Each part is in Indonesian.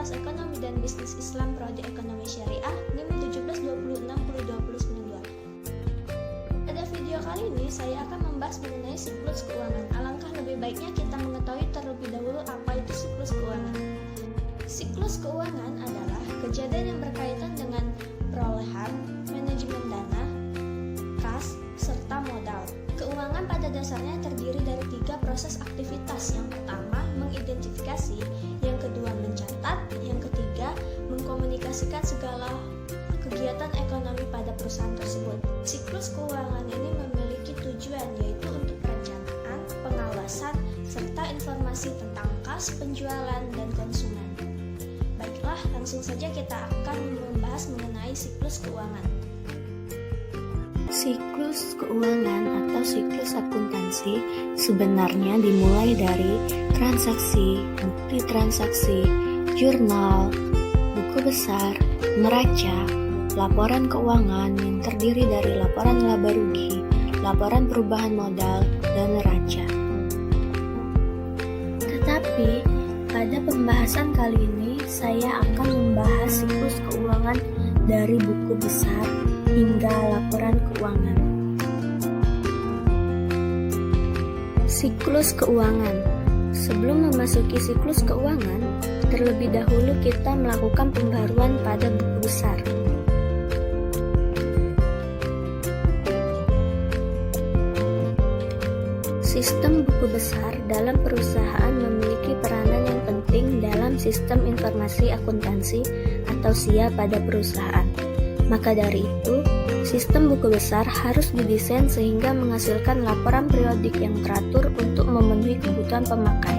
Fakultas Ekonomi dan Bisnis Islam Prodi Ekonomi Syariah NIM 1726602092. Pada video kali ini saya akan membahas mengenai siklus keuangan. Alangkah lebih baiknya kita mengetahui terlebih dahulu apa itu siklus keuangan. Siklus keuangan adalah kejadian yang berkaitan dengan perolehan, manajemen dana, kas, serta modal. Keuangan pada dasarnya terdiri dari 3 proses aktivitas. Yang pertama, mengidentifikasi, yang kedua, mencatat, yang ketiga, mengkomunikasikan segala kegiatan ekonomi pada perusahaan tersebut. Siklus keuangan ini memiliki tujuan, yaitu untuk perencanaan, pengawasan, serta informasi tentang kas, penjualan, dan konsumen. Baiklah, langsung saja kita akan membahas mengenai siklus keuangan. Siklus keuangan atau siklus akuntansi sebenarnya dimulai dari transaksi, bukti transaksi, jurnal, buku besar, neraca, laporan keuangan yang terdiri dari laporan laba rugi, laporan perubahan modal, dan neraca. Tetapi pada pembahasan kali ini saya akan membahas siklus keuangan dari buku besar hingga laporan keuangan. Siklus keuangan. Sebelum memasuki siklus keuangan, terlebih dahulu kita melakukan pembaruan pada buku besar. Sistem buku besar dalam perusahaan memiliki peranan yang penting dalam sistem informasi akuntansi atau SIA pada perusahaan. Maka dari itu, sistem buku besar harus didesain sehingga menghasilkan laporan periodik yang teratur untuk memenuhi kebutuhan pemakai.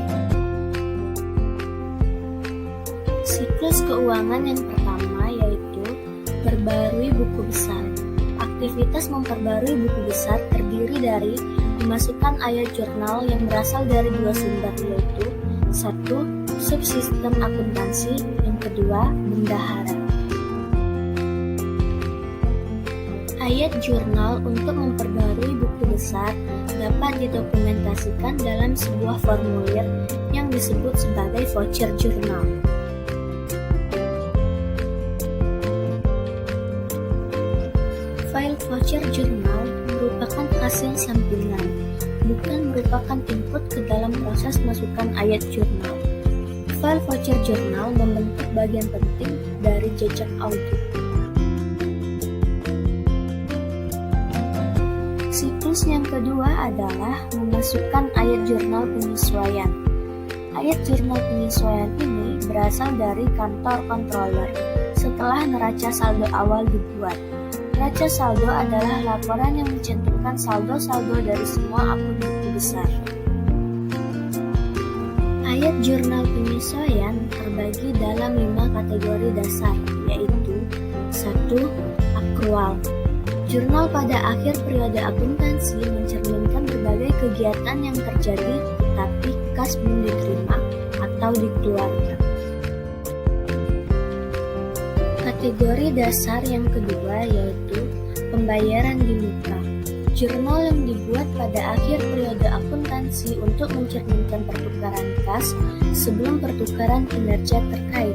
Siklus keuangan yang pertama yaitu perbarui buku besar. Aktivitas memperbarui buku besar terdiri dari memasukkan ayat jurnal yang berasal dari 2 sumber, yaitu 1. Subsistem akuntansi, yang kedua bendahara. Ayat jurnal untuk memperbarui buku besar dapat didokumentasikan dalam sebuah formulir yang disebut sebagai voucher jurnal. File voucher jurnal merupakan hasil sampingan, bukan merupakan input ke dalam proses masukkan ayat jurnal. File voucher jurnal membentuk bagian penting dari jejak audit. Siklus yang kedua adalah memasukkan ayat jurnal penyesuaian. Ayat jurnal penyesuaian ini berasal dari kantor controller setelah neraca saldo awal dibuat. Neraca saldo adalah laporan yang mencantumkan saldo-saldo dari semua akun buku besar. Ayat jurnal penyesuaian terbagi dalam 5 kategori dasar, yaitu 1. Akrual. Jurnal pada akhir periode akuntansi mencerminkan berbagai kegiatan yang terjadi tetapi kas belum diterima atau dikeluarkan. Kategori dasar yang kedua yaitu pembayaran di muka. Jurnal yang dibuat pada akhir periode akuntansi untuk mencerminkan pertukaran kas sebelum pertukaran kinerja terkait.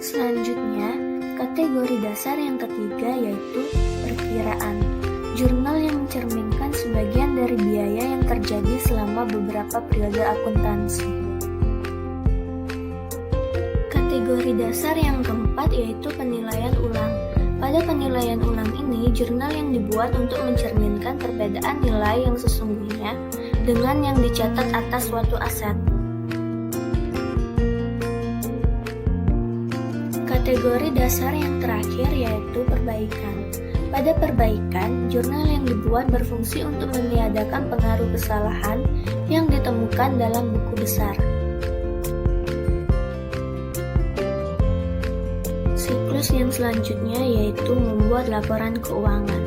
Selanjutnya, kategori dasar yang ketiga yaitu perkiraan. Jurnal yang mencerminkan sebagian dari biaya yang terjadi selama beberapa periode akuntansi. Kategori dasar yang keempat yaitu penilaian ulang. Pada penilaian ulang ini, jurnal yang dibuat untuk mencerminkan perbedaan nilai yang sesungguhnya dengan yang dicatat atas suatu aset. Kategori dasar yang terakhir yaitu perbaikan. Pada perbaikan, jurnal yang dibuat berfungsi untuk meniadakan pengaruh kesalahan yang ditemukan dalam buku besar. Siklus yang selanjutnya yaitu membuat laporan keuangan.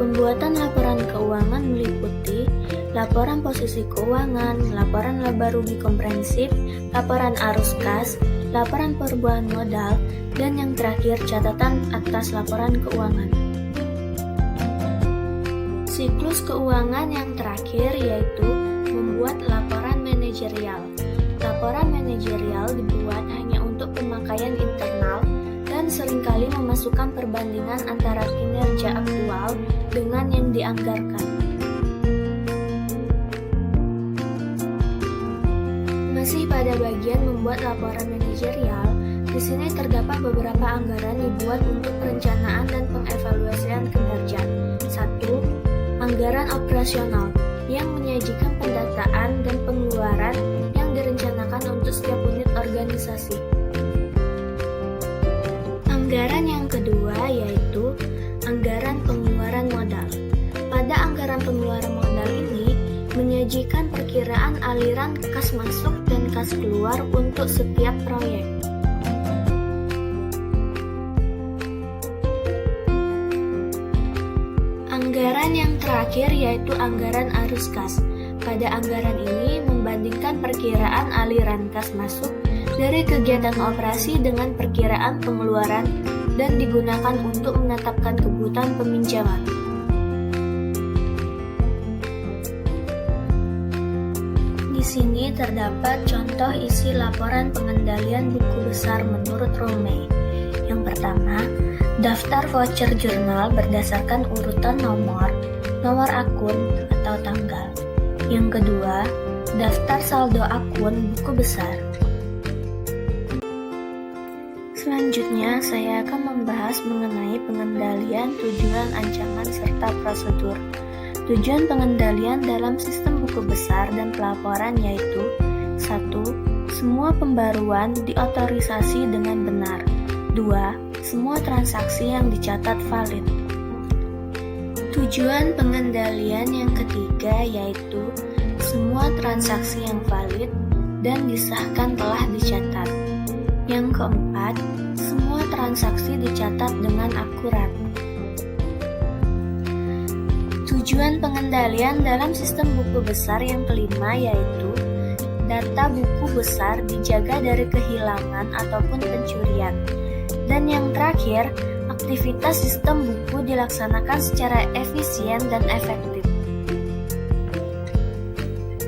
Pembuatan laporan keuangan meliputi laporan posisi keuangan, laporan laba rugi komprehensif, laporan arus kas, laporan perubahan modal, dan yang terakhir catatan atas laporan keuangan. Siklus keuangan yang terakhir yaitu membuat laporan manajerial. Laporan manajerial dibuat hanya untuk pemakaian internal dan seringkali memasukkan perbandingan antara kinerja aktual dengan yang dianggarkan. Masih pada bagian membuat laporan manajerial, di sini terdapat beberapa anggaran dibuat untuk perencanaan dan pengevaluasian kinerja. 1. Anggaran operasional yang menyajikan pendataan dan pengeluaran yang direncanakan untuk setiap unit organisasi. Anggaran yang kedua yaitu anggaran pengeluaran modal. Pada anggaran pengeluaran modal ini menyajikan perkiraan aliran kas masuk dan kas keluar untuk setiap proyek. Anggaran yang terakhir yaitu anggaran arus kas. Pada anggaran ini membandingkan perkiraan aliran kas masuk dari kegiatan operasi dengan perkiraan pengeluaran dan digunakan untuk menetapkan kebutuhan peminjaman. Di sini terdapat contoh isi laporan pengendalian buku besar menurut Romey. Yang pertama, daftar voucher jurnal berdasarkan urutan nomor akun atau tanggal. Yang kedua, daftar saldo akun buku besar. Selanjutnya, saya akan membahas mengenai pengendalian tujuan, ancaman, serta prosedur. Tujuan pengendalian dalam sistem buku besar dan pelaporan yaitu 1. Semua pembaruan diotorisasi dengan benar. 2. Semua transaksi yang dicatat valid. Tujuan pengendalian yang ketiga yaitu semua transaksi yang valid dan disahkan telah dicatat. Yang keempat, semua transaksi dicatat dengan akurat. Tujuan pengendalian dalam sistem buku besar yang kelima yaitu data buku besar dijaga dari kehilangan ataupun pencurian. Dan yang terakhir, aktivitas sistem buku dilaksanakan secara efisien dan efektif.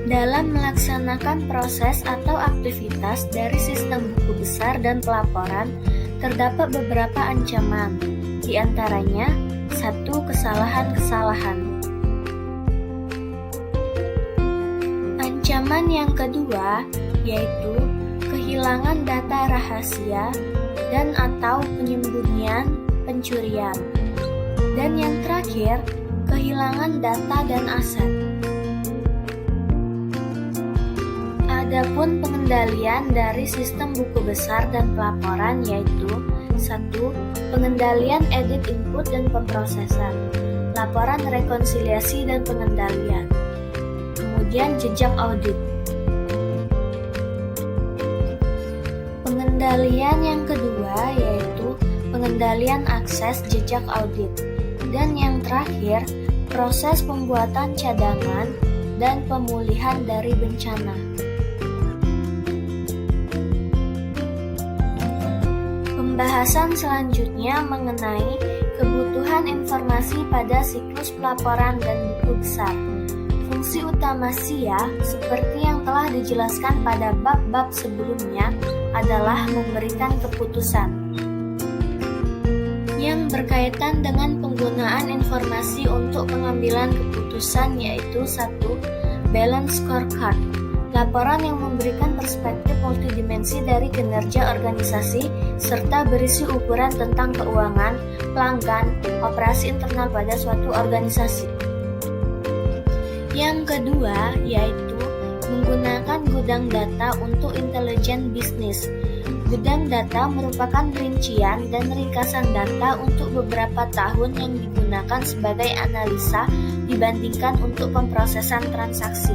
Dalam melaksanakan proses atau aktivitas dari sistem buku besar dan pelaporan, terdapat beberapa ancaman, di antaranya 1. Kesalahan-kesalahan. Ancaman yang kedua yaitu kehilangan data rahasia dan atau penyembunyian, pencurian. Dan yang terakhir, kehilangan data dan aset. Adapun pengendalian dari sistem buku besar dan pelaporan yaitu 1. Pengendalian edit input dan pemrosesan, laporan rekonsiliasi dan pengendalian. Kemudian jejak audit. Pengendalian yang kedua yaitu pengendalian akses jejak audit. Dan yang terakhir, proses pembuatan cadangan dan pemulihan dari bencana. Pembahasan selanjutnya mengenai kebutuhan informasi pada siklus pelaporan dan buku besar. Fungsi utama SIA, seperti yang telah dijelaskan pada bab-bab sebelumnya, adalah memberikan keputusan yang berkaitan dengan penggunaan informasi untuk pengambilan keputusan yaitu 1. Balance scorecard, laporan yang memberikan perspektif multidimensi dari kinerja organisasi serta berisi ukuran tentang keuangan, pelanggan, operasi internal pada suatu organisasi. Yang kedua yaitu menggunakan gudang data untuk intelijen bisnis. Gudang data merupakan rincian dan ringkasan data untuk beberapa tahun yang digunakan sebagai analisa dibandingkan untuk pemrosesan transaksi.